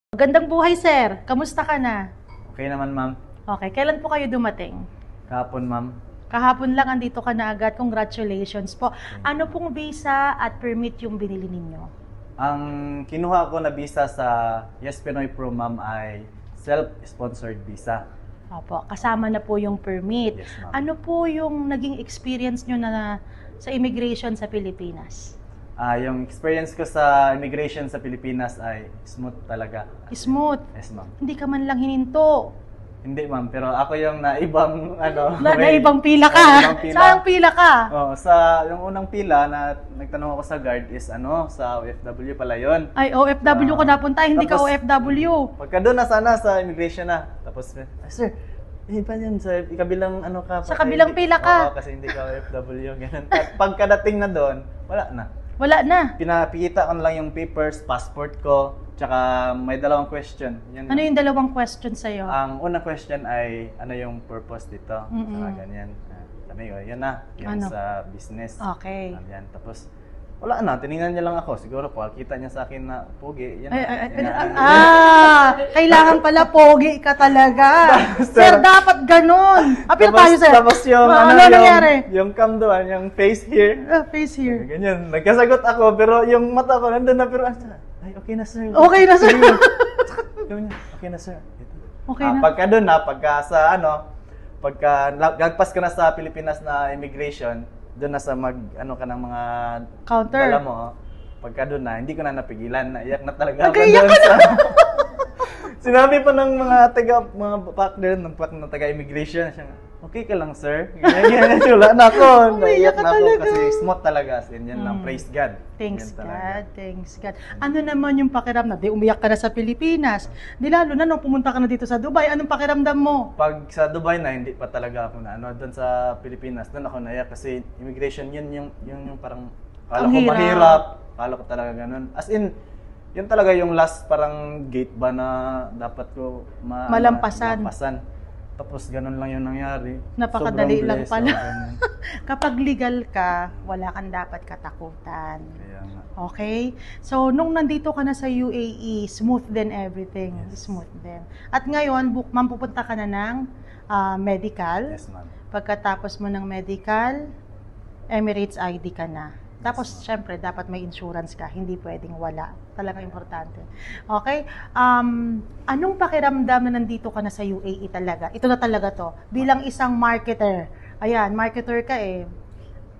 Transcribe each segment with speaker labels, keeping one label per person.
Speaker 1: Magandang buhay, sir. Kamusta ka na?
Speaker 2: Okay naman, ma'am.
Speaker 1: Okay, kailan po kayo dumating?
Speaker 2: Kahapon, ma'am.
Speaker 1: Kahapon lang, andito ka na agad. Congratulations po. Ano pong visa at permit yung binili ninyo?
Speaker 2: Ang kinuha ko na visa sa Yes Pinoy Pro, ma'am, ay self-sponsored visa.
Speaker 1: Opo, kasama na po yung permit.
Speaker 2: Yes, ma'am.
Speaker 1: Ano po yung naging experience nyo na sa immigration sa Pilipinas?
Speaker 2: Yung experience ko sa immigration sa Pilipinas ay smooth talaga.
Speaker 1: Smooth.
Speaker 2: Yes, ma'am.
Speaker 1: Hindi ka man lang hininto.
Speaker 2: Hindi, ma'am, pero ako yung naibang
Speaker 1: Naibang pila ka.
Speaker 2: Naibang pila.
Speaker 1: Saan pila ka?
Speaker 2: Oh, sa yung unang pila na nagtanong ako sa guard is sa OFW pala yon.
Speaker 1: Ay, OFW ko napunta, hindi ka
Speaker 2: Tapos,
Speaker 1: OFW.
Speaker 2: Pagka doon na sana sa immigration na. Tapos, sir, pa yan, sa kabilang ka.
Speaker 1: Sa kabilang pila ka.
Speaker 2: Oo, kasi hindi ka OFW. Ganun. At pagkadating na doon, wala na.
Speaker 1: Wala na.
Speaker 2: Pinapikita ko na lang yung papers, passport ko, tsaka may dalawang question. Yan
Speaker 1: Ano yung dalawang question sa'yo?
Speaker 2: Ang unang question ay, ano yung purpose dito? Saka ganyan. Sabi ko, yun na. Yung
Speaker 1: Ano?
Speaker 2: sa business.
Speaker 1: Okay.
Speaker 2: Yan. Tapos, wala na. Tinignan niya lang ako. Siguro po, kita niya sa akin na, pogi. Yan.
Speaker 1: Kailangan pala pogi ka talaga. Sir, dapat ganun. Apil tayo, sir.
Speaker 2: Tapos yung,
Speaker 1: ano nangyari?
Speaker 2: yung cam doon, yung face here.
Speaker 1: Face here.
Speaker 2: Ganyan. Nagkasagot ako, pero yung mata ko nandun na, pero, ay, okay na, sir.
Speaker 1: Okay na, sir.
Speaker 2: Okay na, sir.
Speaker 1: Okay na.
Speaker 2: Pagka doon na, pagka sa pagka lagpas ka na sa Pilipinas na immigration, doon na sa ka ng mga
Speaker 1: Counter.
Speaker 2: dala mo, pagka doon na, hindi ko na napigilan, naiyak na talaga ako
Speaker 1: Nag-iyak
Speaker 2: doon sa... Sinabi pa ng mga partner ng taga-immigration, okay ka lang, sir? Ganyan, wala na ako. Naiyak na ako kasi smooth talaga. Yan lang, praise God.
Speaker 1: Thanks God, thanks God. Ano naman yung pakiramdam? Di umiyak ka na sa Pilipinas. Di lalo na nung pumunta ka na dito sa Dubai, anong pakiramdam mo?
Speaker 2: Pag sa Dubai na, hindi pa talaga ako na doon sa Pilipinas, doon ako naiyak kasi immigration, yun yung parang, kala ko mahirap, kala ko talaga ganun. As in, yun talaga yung last parang gate ba na dapat ko malampasan. Tapos ganun lang yung nangyari.
Speaker 1: Napakadali lang pala.
Speaker 2: Ganun.
Speaker 1: Kapag legal ka, wala kang dapat katakutan.
Speaker 2: Kaya nga.
Speaker 1: Okay? So, nung nandito ka na sa UAE, smooth din everything.
Speaker 2: Yes.
Speaker 1: Smooth din. At ngayon, ma'am, pupunta ka na ng medical.
Speaker 2: Yes, ma'am.
Speaker 1: Pagkatapos mo ng medical, Emirates ID ka na. Tapos, syempre, dapat may insurance ka. Hindi pwedeng wala. Talagang importante. Okay? Anong pakiramdam na nandito ka na sa UAE talaga? Ito na talaga to. Bilang isang marketer. Ayan, marketer ka eh.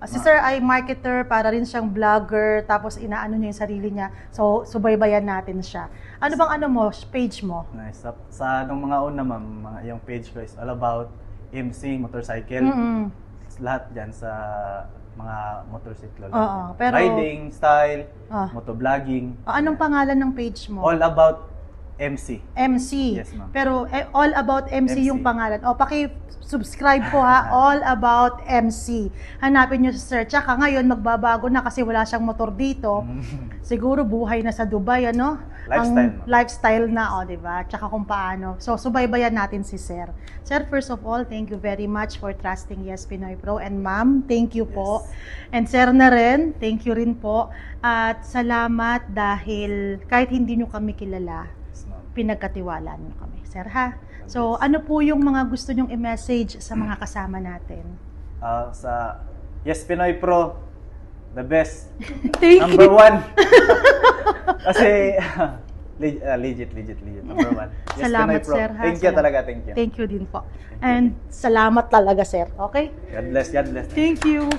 Speaker 1: Si Sir ay marketer, para rin siyang vlogger, tapos inaano niya yung sarili niya. So, subaybayan natin siya. Ano bang page mo?
Speaker 2: Nice. Sa nung mga una, ma'am, yung page ko is all about MC, motorcycle. Lahat dyan sa mga motorsiklo.
Speaker 1: Pero
Speaker 2: riding, style, motovlogging.
Speaker 1: Anong pangalan ng page mo?
Speaker 2: All about MC.
Speaker 1: MC.
Speaker 2: Yes, ma'am.
Speaker 1: Pero All About MC yung pangalan. Paki-subscribe po ha. All About MC. Hanapin nyo sa search. Tsaka ngayon magbabago na kasi wala siyang motor dito. Siguro buhay na sa Dubai, ano?
Speaker 2: Lifestyle.
Speaker 1: Lifestyle na, di ba? Tsaka kung paano. So, subaybayan natin si Sir. Sir, first of all, thank you very much for trusting Yes Pinoy Pro. And ma'am, thank you po. And Sir na rin, thank you rin po. At salamat dahil kahit hindi nyo kami kilala, pinagkatiwalaan nyo kami. Sir, ha? So, ano po yung mga gusto nyong i-message sa mga kasama natin?
Speaker 2: Sa Yes Pinoy Pro, the best.
Speaker 1: Thank
Speaker 2: Number
Speaker 1: you.
Speaker 2: one. Kasi, legit. Number one. Yes
Speaker 1: Salamat,
Speaker 2: Pinoy Pro.
Speaker 1: sir. Ha?
Speaker 2: Thank you talaga, thank you.
Speaker 1: Thank you din po. And salamat talaga, sir. Okay?
Speaker 2: God bless, God bless.
Speaker 1: Thank you.